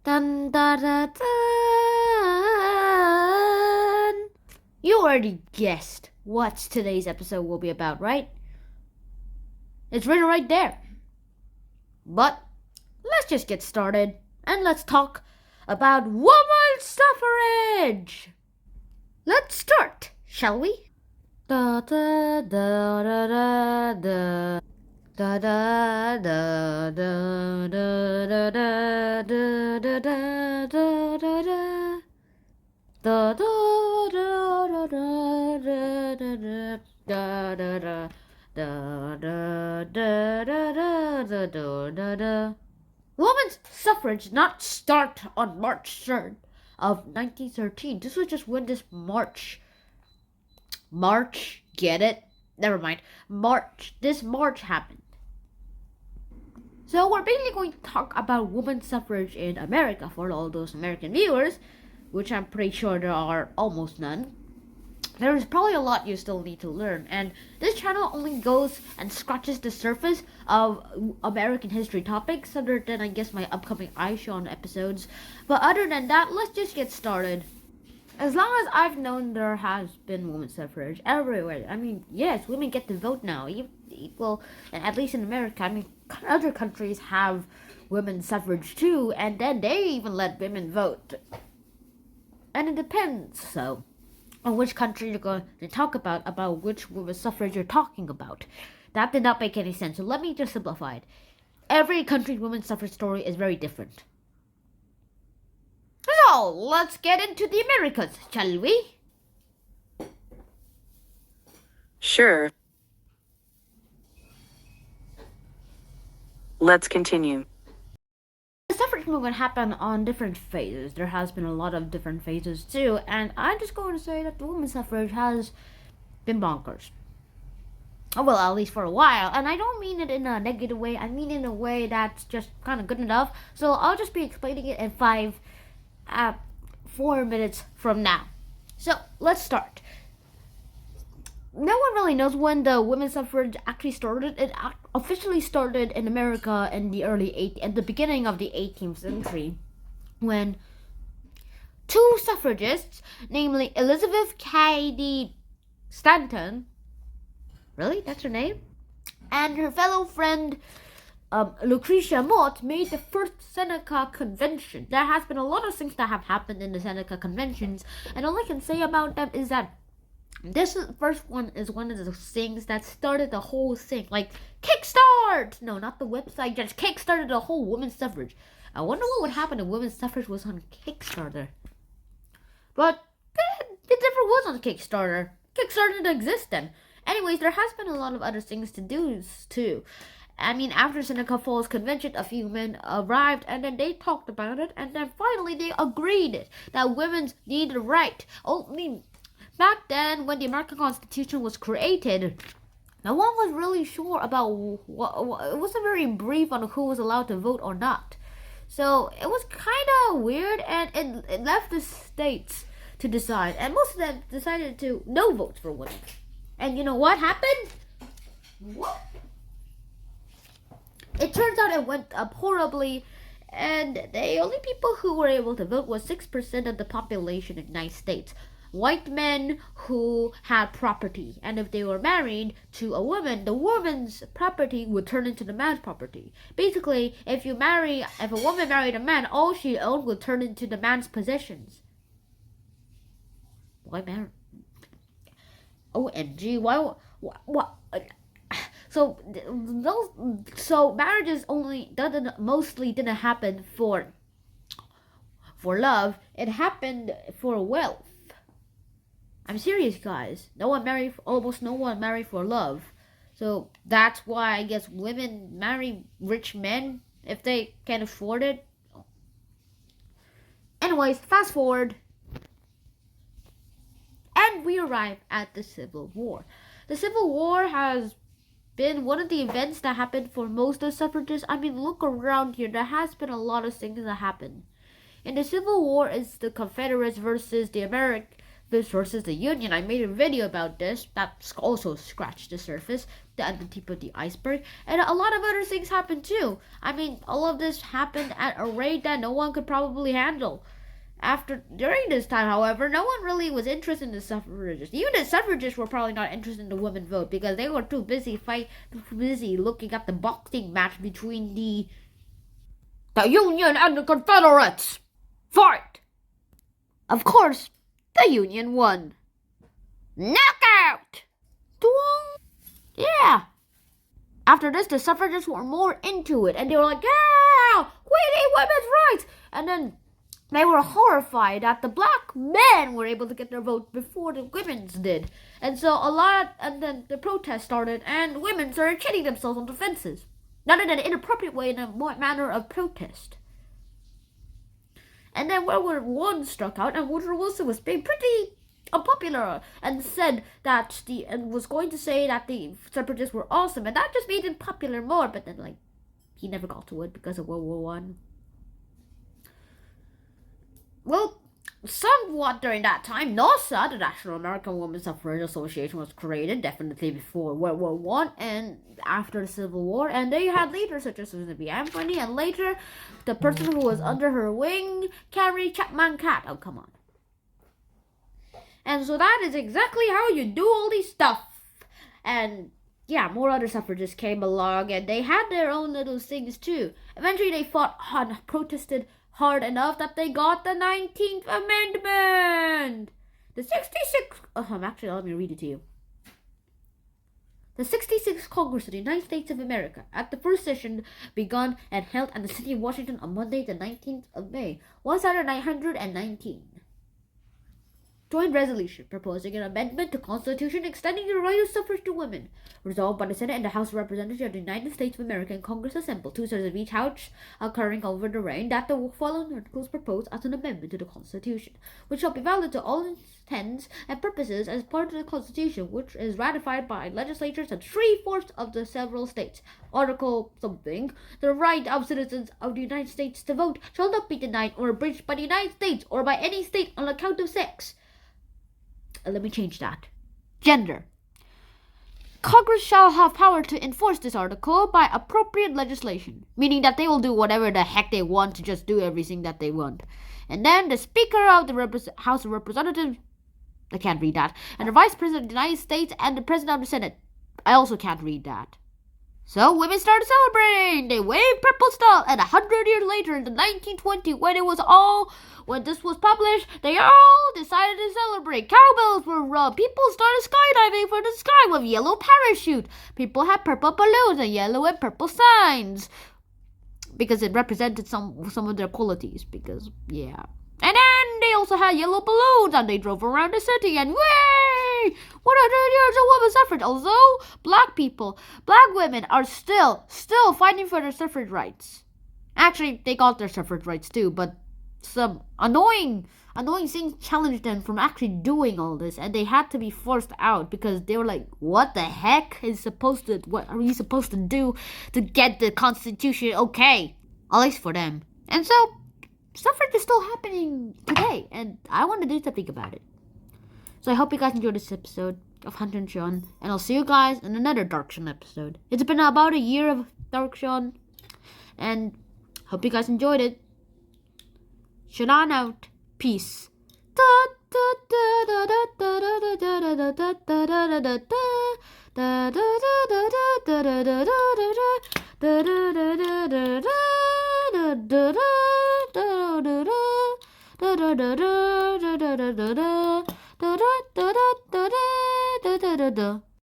Dun, dun, dun, dun. You already guessed what today's episode will be about, right? It's written right there. But let's just get started and let's talk about women's suffrage. Let's start, shall we? Da da da da da da. Da da da da da da da da da da da da da. Da da da da da da da da da da. Da da da da da da da da. Women's suffrage did not start on March 3rd of 1913. This was just when this March, get it? Never mind. This March happened. So we're basically going to talk about women's suffrage in America for all those American viewers, which I'm pretty sure there are almost none. There is probably a lot you still need to learn, and this channel only goes and scratches the surface of American history topics, other than I guess my upcoming iShawn episodes. But other than that, let's just get started. As long as I've known, there has been women's suffrage everywhere. I mean, yes, women get to vote now, equal, and at least in America. I mean, other countries have women's suffrage too, and then they even let women vote. And it depends, so, on which country you're going to talk about which women's suffrage you're talking about. That did not make any sense, so let me just simplify it. Every country's women's suffrage story is very different. So, let's get into the Americas, shall we? Sure. Let's continue. The suffrage movement happened on different phases. There has been a lot of different phases too, and I'm just going to say that the women's suffrage has been bonkers. Well, at least for a while, and I don't mean it in a negative way, I mean in a way that's just kind of good enough, so I'll just be explaining it in 4 minutes from now. So, let's start. No one really knows when the women's suffrage actually started. It officially started in America in at the beginning of the 18th century, when two suffragists, namely Elizabeth Cady Stanton, really, that's her name, and her fellow friend Lucretia Mott, made the first Seneca Convention. There has been a lot of things that have happened in the Seneca Conventions, and all I can say about them is that this first one is one of the things that started the whole thing. Like, kickstart! No, not the website, just kickstarted the whole women's suffrage. I wonder what would happen if women's suffrage was on Kickstarter. But it never was on Kickstarter. Kickstarter didn't exist then. Anyways, there has been a lot of other things to do too. I mean, after Seneca Falls Convention, a few men arrived, and then they talked about it, and then finally they agreed that women need the right. Back then, when the American Constitution was created, no one was really sure about it wasn't very brief on who was allowed to vote or not. So it was kind of weird, and it left the states to decide. And most of them decided to no votes for women. And you know what happened? What? It turns out it went up horribly, and the only people who were able to vote was 6% of the population in the United States. White men who had property, and if they were married to a woman, the woman's property would turn into the man's property. Basically, if a woman married a man, all she owned would turn into the man's possessions. Why marry? OMG, why? What? So marriages mostly didn't happen for love. It happened for wealth. I'm serious, guys. Almost no one married for love. So that's why I guess women marry rich men if they can afford it. Anyways, fast forward. And we arrive at the Civil War. The Civil War has been one of the events that happened for most of the suffragists. I mean, look around here. There has been a lot of things that happened. In the Civil War, it's the Confederates versus the versus the Union. I made a video about this that also scratched the surface, at the tip of the iceberg, and a lot of other things happened too. I mean, all of this happened at a rate that no one could probably handle. During this time, however, no one really was interested in the suffragists. Even the suffragists were probably not interested in the women vote because they were too busy looking at the boxing match between the Union and the Confederates. Fight! Of course, the Union won. Knockout! Yeah. After this, the suffragists were more into it, and they were like, "Yeah, we need women's rights!" And then they were horrified that the black men were able to get their vote before the women's did. And so and then the protest started, and women started shitting themselves on the fences. Not in an inappropriate way, in a manner of protest. And then World War I struck out, and Woodrow Wilson was being pretty unpopular and was going to say that the suffragists were awesome, and that just made him popular more. But then, he never got to it because of World War I. Well, somewhat during that time, NAWSA, the National American Women's Suffrage Association, was created, definitely before World War I and after the Civil War. And they had leaders such as Susan B. Anthony, and later, the person who was under her wing, Carrie Catt. Oh, come on. And so that is exactly how you do all these stuff. And yeah, more other suffragists came along, and they had their own little things too. Eventually, they fought hard, protested hard enough that they got the 19th Amendment. The 66... actually, let me read it to you. The 66th Congress of the United States of America, at the first session begun and held at the city of Washington on Monday, the 19th of May, 1919. Joint resolution proposing an amendment to Constitution extending the right of suffrage to women. Resolved by the Senate and the House of Representatives of the United States of America and Congress assembled, 2/3 of each house occurring over the reign, that the following articles proposed as an amendment to the Constitution, which shall be valid to all intents and purposes as part of the Constitution, which is ratified by legislatures of 3/4 of the several states. Article something. The right of citizens of the United States to vote shall not be denied or abridged by the United States or by any state on account of sex. Let me change that. Gender. Congress shall have power to enforce this article by appropriate legislation, meaning that they will do whatever the heck they want to just do everything that they want. And then the Speaker of the House of Representatives, I can't read that, and the Vice President of the United States and the President of the Senate, I also can't read that. So women started celebrating. They waved purple stuff, and 100 years later, in the 1920, when this was published, they all decided to celebrate. Cowbells were rung. People started skydiving for the sky with yellow parachute. People had purple balloons and yellow and purple signs because it represented some of their qualities. Because yeah, and then they also had yellow balloons, and they drove around the city and way 100 years of women's suffrage. Although black women are still fighting for their suffrage rights. Actually, they got their suffrage rights too, but some annoying things challenged them from actually doing all this, and they had to be forced out because they were like, what the heck what are we supposed to do to get the Constitution okay? At least for them. And so suffrage is still happening today, and I want to do something about it. So I hope you guys enjoyed this episode of Hunter and Sean, and I'll see you guys in another Dark Sean episode. It's been about a year of Dark Sean, and hope you guys enjoyed it. Sean out. Peace.